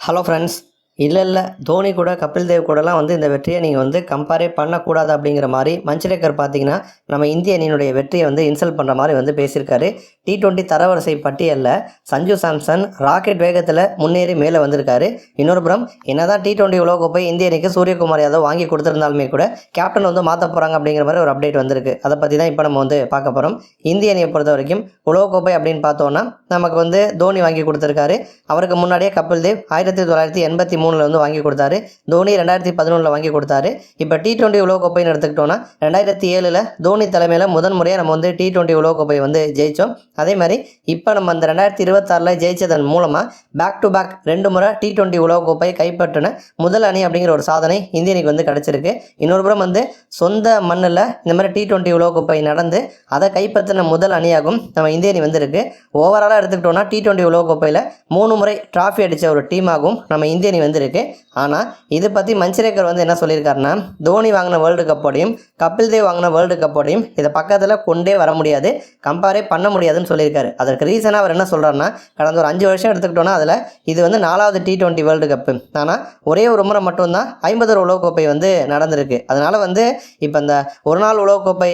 Hello friends. இல்லை தோனி கூட கபில் தேவ் கூடலாம் வந்து இந்த வெற்றியை நீங்கள் வந்து கம்பேரே பண்ணக்கூடாது அப்படிங்கிற மாதிரி மஞ்சுரேக்கர் பார்த்தீங்கன்னா நம்ம இந்திய அணியினுடைய வெற்றியை வந்து இன்சல்ட் பண்ணுற மாதிரி வந்து பேசியிருக்காரு. T20 தரவரிசை பட்டியலில் சஞ்சு சாம்சன் ராக்கெட் வேகத்தில் முன்னேறி மேலே வந்திருக்காரு. இன்னொரு புறம் என்னதான் T20 உலகக்கோப்பை இந்திய அணிக்கு சூரியகுமார் யாதவ் வாங்கி கொடுத்துருந்தாலுமே கூட கேப்டன் வந்து மாற்ற போகிறாங்க அப்படிங்கிற மாதிரி ஒரு அப்டேட் வந்திருக்கு. அதை பற்றி தான் இப்போ நம்ம வந்து பார்க்க போகிறோம். இந்திய அணியை பொறுத்த வரைக்கும் உலகக்கோப்பை அப்படின்னு பார்த்தோன்னா நமக்கு வந்து தோனி வாங்கி கொடுத்துருக்காரு. அவருக்கு முன்னாடியே கபில் தேவ் 1983 வந்து வாங்கி கொடுத்தாரு. தோனி 2011 வாங்கி கொடுத்தாரு. இப்போ T20 உலகக்கோப்பைன்னு எடுத்துக்கிட்டோன்னா 2007 தோனி தலைமையில் முதன்முறையாக நம்ம வந்து T20 உலகக்கோப்பை வந்து ஜெயித்தோம். அதே மாதிரி இப்போ நம்ம அந்த 2026 ஜெயித்ததன் மூலமாக பேக் டு பேக் 2 முறை T20 உலகக்கோப்பை கைப்பற்றின முதல் அணி அப்படிங்கிற ஒரு சாதனை இந்திய அணிக்கு வந்து கிடச்சிருக்கு. இன்னொரு புறம் வந்து சொந்த மண்ணில் இந்த மாதிரி T20 உலகக்கோப்பை நடந்து அதை கைப்பற்றின முதல் அணியாகவும் நம்ம இந்திய அணி வந்துருக்கு. ஓவராலாக எடுத்துக்கிட்டோன்னா T20 உலகக்கோப்பையில் 3 முறை டிராஃபி அடித்த ஒரு டீமாகவும் நம்ம இந்திய அணி வந்திருக்கு. ஆனால் இது பற்றி மஞ்சுரேக்கர் வந்து என்ன சொல்லியிருக்காருன்னா, தோனி வாங்கின வேர்ல்டு கப்போடையும் கபில் தேவ் வாங்கின வேர்ல்டு கப்போடையும் இதை பக்கத்தில் கொண்டே வர முடியாது, கம்பேரே பண்ண முடியாதுன்னு சொல்லியிருக்காரு. அதற்கு ரீசனாக அவர் என்ன சொல்கிறாருன்னா, கடந்த ஒரு 5 வருஷம் எடுத்துக்கிட்டோன்னா அதில் இது வந்து 4வது T20 வேர்ல்டு கப்பு. ஆனால் ஒரே ஒரு முறை மட்டும்தான் 50 உலகக்கோப்பை வந்து நடந்திருக்கு. அதனால் வந்து இப்போ இந்த ஒரு நாள் உலகக்கோப்பை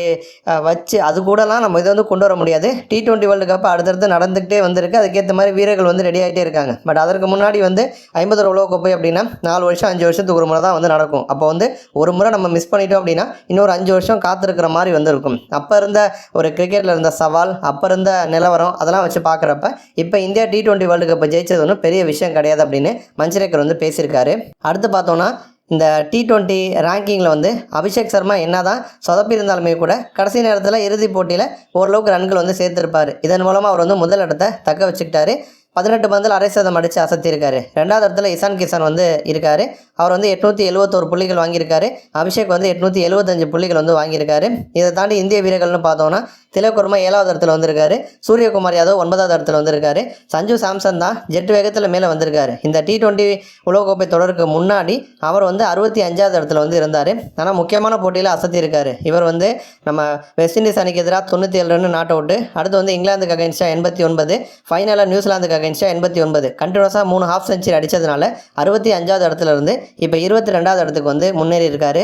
வச்சு அது கூடலாம் நம்ம இதை வந்து கொண்டு வர முடியாது. T20 வேர்ல்டு கப் அடுத்தடுத்து நடந்துக்கிட்டே வந்திருக்கு. அதுக்கேற்ற மாதிரி வீரர்கள் வந்து ரெடி ஆகிட்டே இருக்காங்க. பட் அதற்கு முன்னாடி வந்து 50 உலகக்கோப்பை அப்படின்னா 4 வருஷம் 5 வருஷத்துக்கு ஒரு முறை தான் வந்து நடக்கும். அப்போ வந்து ஒரு முறை நம்ம மிஸ் பண்ணிட்டோம் அப்படின்னா இன்னொரு 5 வருஷம் காத்திருக்கிற மாதிரி வந்து இருக்கும். அப்போ இருந்த ஒரு கிரிக்கெட்டில் இருந்த சவால், அப்போ இருந்த நிலவரம் அதெல்லாம் வச்சு பார்க்குறப்ப இப்போ இந்தியா T20 வேர்ல்டு கப்பை ஜெயிச்சது ஒன்றும் பெரிய விஷயம் கிடையாது அப்படின்னு மஞ்சுரேக்கர் வந்து பேசியிருக்காரு. அடுத்து பார்த்தோன்னா இந்த T20 ரேங்கிங்கில் வந்து அபிஷேக் சர்மா என்ன தான் சொதப்பியிருந்தாலுமே கூட கடைசி நேரத்தில் இறுதிப் போட்டியில் ஓரளவுக்கு ரன்கள் வந்து சேர்த்துருப்பார். இதன் மூலமாக அவர் வந்து முதல் இடத்தை தக்க வச்சுக்கிட்டாரு. 18 பந்தில் அரை சதம் அடித்து அசத்தியிருக்காரு. 2வது இடத்துல இசான் கிசான் வந்து இருக்கார். அவர் வந்து 871 புள்ளிகள் வாங்கியிருக்காரு. அபிஷேக் வந்து 875 புள்ளிகள் வந்து வாங்கியிருக்காரு. இதை தாண்டி இந்திய வீரர்கள்னு பார்த்தோன்னா திலக் வர்மா 7வது இடத்துல வந்திருக்காரு. சூரியகுமார் யாதவ் 9வது இடத்துல வந்திருக்காரு. சஞ்சு சாம்சன் தான் ஜெட் வேகத்தில் மேலே வந்திருக்காரு. இந்த T20 உலகக்கோப்பை தொடருக்கு முன்னாடி அவர் வந்து 65வது இடத்துல வந்து இருந்தார். ஆனால் முக்கியமான போட்டியில் அசத்தியிருக்காரு. இவர் வந்து நம்ம வெஸ்ட் இண்டீஸ் அணிக்கு எதிராக 97 ரன் நாட் அவுட்டு. அடுத்து வந்து இங்கிலாந்துக்கு அகைன்ஸ்டாக 89, ஃபைனலாக நியூசிலாந்துக்கு அகைன்ஸ்டாக 89 கண்டினியூஸாக 3 ஹாஃப் செஞ்சுரி அடித்ததுனால 65வது இடத்துல இருந்து இப்போ 22வது இடத்துக்கு வந்து முன்னேறி இருக்காரு.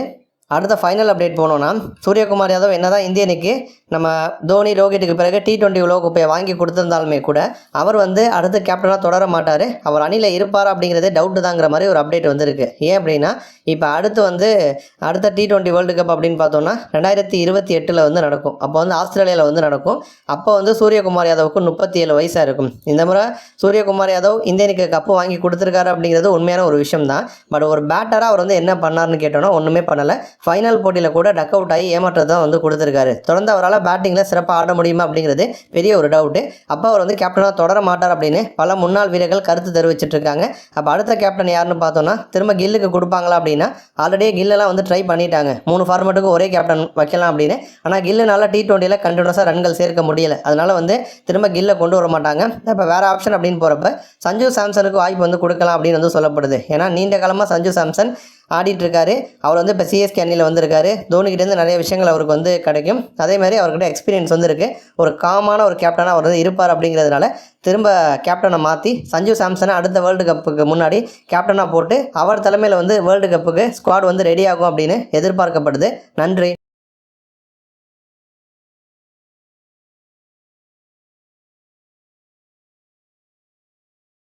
அடுத்த ஃபைனல் அப்டேட் போனோன்னா சூரியகுமார் யாதவ் என்ன தான் இந்திய அணிக்கு நம்ம தோனி ரோஹித்துக்கு பிறகு T20 உலகக்கோப்பையை வாங்கி கொடுத்துருந்தாலுமே கூட அவர் வந்து அடுத்த கேப்டனாக தொடர மாட்டார், அவர் அணியில் இருப்பார் அப்படிங்கிறதே டவுட்டு தாங்கிற மாதிரி ஒரு அப்டேட் வந்திருக்கு. ஏன் அப்படின்னா இப்போ அடுத்த T20 வேர்ல்டு கப் அப்படின்னு பார்த்தோன்னா 2028 வந்து நடக்கும். அப்போ வந்து ஆஸ்திரேலியாவில் வந்து நடக்கும். அப்போ வந்து சூரியகுமார் யாதவுக்கு 37 வயசாக இருக்கும். இந்த முறை சூரியகுமார் யாதவ் இந்திய அணிக்கு கப்பு வாங்கி கொடுத்துருக்காரு அப்படிங்கிறது உண்மையான ஒரு விஷயம் தான். பட் ஒரு பேட்டராக அவர் வந்து என்ன பண்ணார்னு கேட்டோன்னா ஒன்றுமே பண்ணலை. ஃபைனல் போட்டியில் கூட டக் அவுட் ஆகி ஏமாற்றத்தை தான் வந்து கொடுத்துருக்காரு. தொடர்ந்து அவரால் பேட்டிங்கில் சிறப்பாக ஆட முடியுமா அப்படிங்கிறது பெரிய ஒரு டவுட்டு. அப்போ அவர் வந்து கேப்டனாக தொடர மாட்டார் அப்படின்னு பல முன்னாள் வீரர்கள் கருத்து தெரிவிச்சிட்டு இருக்காங்க. அப்போ அடுத்த கேப்டன் யாருன்னு பார்த்தோன்னா திரும்ப கில்லுக்கு கொடுப்பாங்களா அப்படின்னா ஆல்ரெடியே கில்லெல்லாம் வந்து ட்ரை பண்ணிட்டாங்க. 3 ஃபார்மேட்டுக்கு ஒரே கேப்டன் வைக்கலாம் அப்படின்னு. ஆனால் கில்லுனால T20 கண்டினியூஸாக ரன்கள் சேர்க்க முடியலை. அதனால் வந்து திரும்ப கில்லை கொண்டு வர மாட்டாங்க. இப்போ வேறு ஆப்ஷன் அப்படின்னு போகிறப்ப சஞ்சு சாம்சனுக்கு வாய்ப்பு வந்து கொடுக்கலாம் அப்படின்னு வந்து சொல்லப்படுது. ஏன்னா நீண்ட காலமாக சஞ்சு சாம்சன் ஆடிட்டுருக்காரு. அவர் வந்து இப்போ CSK அணியில் வந்திருக்காரு. தோனிக்கிட்டேருந்து நிறைய விஷயங்கள் அவருக்கு வந்து கிடைக்கும். அதே மாதிரி அவர்கிட்ட எக்ஸ்பீரியன்ஸ் வந்து இருக்குது. ஒரு காமான ஒரு கேப்டனாக அவர் வந்து இருப்பார் அப்படிங்கிறதுனால திரும்ப கேப்டனை மாற்றி சஞ்சு சாம்சனை அடுத்த வேர்ல்டு கப்புக்கு முன்னாடி கேப்டனாக போட்டு அவர் தலைமையில் வந்து வேர்ல்டு கப்புக்கு ஸ்குவாட் வந்து ரெடி ஆகும் அப்படின்னு எதிர்பார்க்கப்படுது. நன்றி.